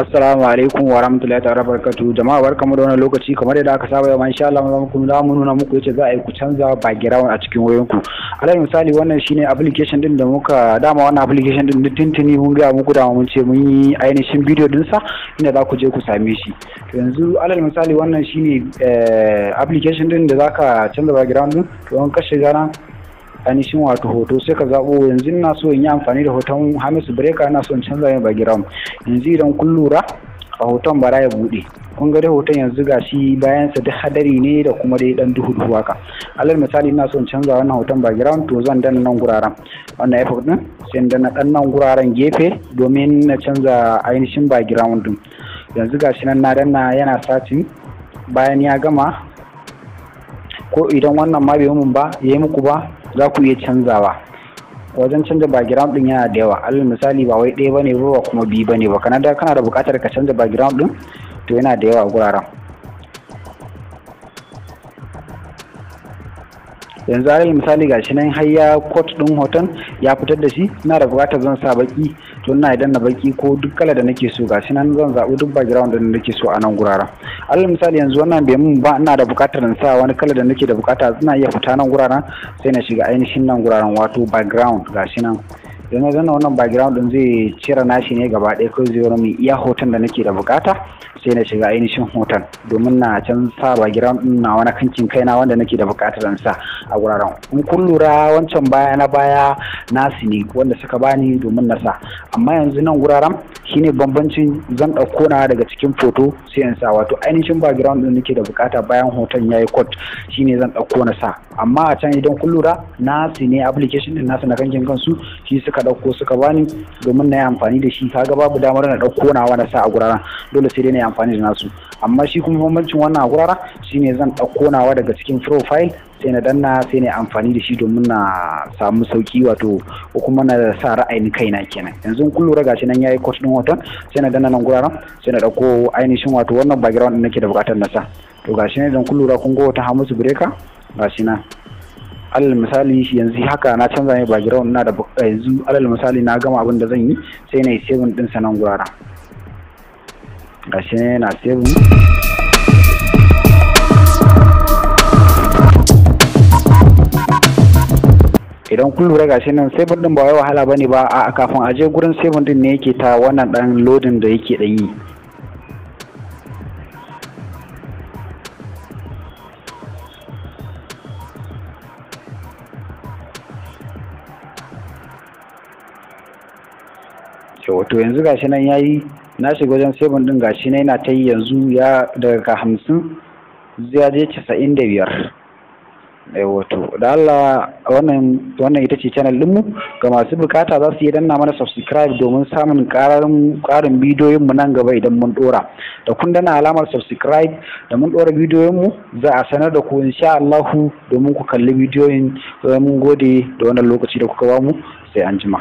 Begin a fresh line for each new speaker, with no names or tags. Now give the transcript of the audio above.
Assalamu alaikum wa rahmatullahi ta'ala barakatuhu. Jama'a barkamu da wannan lokaci. Kamar yadda aka saba yau insha Allah mu nuna muku yace za a yi ku canza background a cikin wayoyinku. Alal misali wannan shine application din da muka dama wannan application din tuntuni mun ga muku dama mun ce mun yi ainihin video din sa inda za ku je ku same shi. To yanzu alal misali wannan shine application din da zaka canza background din. To an ka shiga nan ainihin wato hoto sai ka zabo yanzu ina so in yi amfani da hoton Hamisu Breaker, ina so in canza mai background. Yanzu idan kun lura a hoton bara ya bude, kun ga dai hoton yanzu gashi bayan sa duk hadari ne da kuma dai dan duhu haka. Alal misali ina so in canza wannan hoton background, to zan danna nan guraren wannan effect din sai in danna dan nan guraren gefe domin na canza ainihin background din. Yanzu gashi nan na danna yana searching, bayan ya gama ko idan wannan ma bai mun ba yayi muku ba za ku iya canzawa. Wajen canza background din yana da yawa. Alal misali ba wai ɗaya bane ba kuma biyu bane ba, kana da buƙatar ka canza background din to yana da yawa a guraren. Yanzu alal misali gashi nan har ya coat din hoton ya fitar da shi, ina da buƙatar zan sa baki to ina idan na baki ko duk kala da nake so gashi nan zan zaɓi duk background din da nake so a nan guraren. Alal misali yanzu wannan bai mun ba, ina da buƙatar in sa wani kala da nake da buƙata, ina iya fita nan guraren sai na shiga ainihin nan guraren wato background gashi nan. Yanzu zanna wannan background din zai cire nashi ne gaba ɗaya ko zai wani iya hoton da nake da buƙata sai na shiga ainihin hoton domin na can sa background din na wani kankin kaina wanda nake da buƙatar in sa a guraren. In kun lura wancan baya na baya nasu ne wanda suka bani domin na sa, amma yanzu nan guraren shine bambancin zan ɗauko na daga cikin foto sai in sa wato ainihin background din nake da buƙata bayan hoton yayi cut shine zan ɗauko na sa. Amma a can idan kun lura nasu ne application din nasu na kankin kansu shi suka ɗauko suka bani domin na yi amfani da shi. Kaga babu damar na ɗauko nawa na sa a guraren, dole sai dai na yi amfani da nasu. Amma shi kuma bambancin wannan a guraren shine zan ɗauko nawa daga cikin profile sai na danna sai na amfani da shi domin na samu sauki wato ko kuma na sa ra'ayin kaina kenan. Yanzu kun lura gashi nan yayi cut din hoton sai na danna nan guraren sai na dauko ainihin wato wannan background din nake da bukatar na sa. To gashi nan idan kun lura kun ga wata Hamisu Breaker gashi nan. Alal misali yanzu haka na canza mai background ina da yanzu alal misali na gama abin da zan yi sai na yi saving din sa nan guraren. Gashi ne na saving. Idan kun lura gashi nan saving din ba wai wahala bane ba, a kafin aje gurin saving din ne yake ta wannan dan loading da yake dan yi. To yanzu gashi nan yayi, na shiga wajen saving din gashi nan yana ta yi yanzu ya daga 50 zai je 95. Wato da Allah wannan ita ce channel ɗinmu. Ga masu bukata za su yi danna mana subscribe domin samun ƙarin bidiyoyin mu nan gaba idan mun dora. Da kun danna alamar subscribe da mun dora bidiyoyin mu za a sanar da ku insha Allah domin ku kalli bidiyoyin. Mun gode da wannan lokaci da kuka ba mu, sai anjima.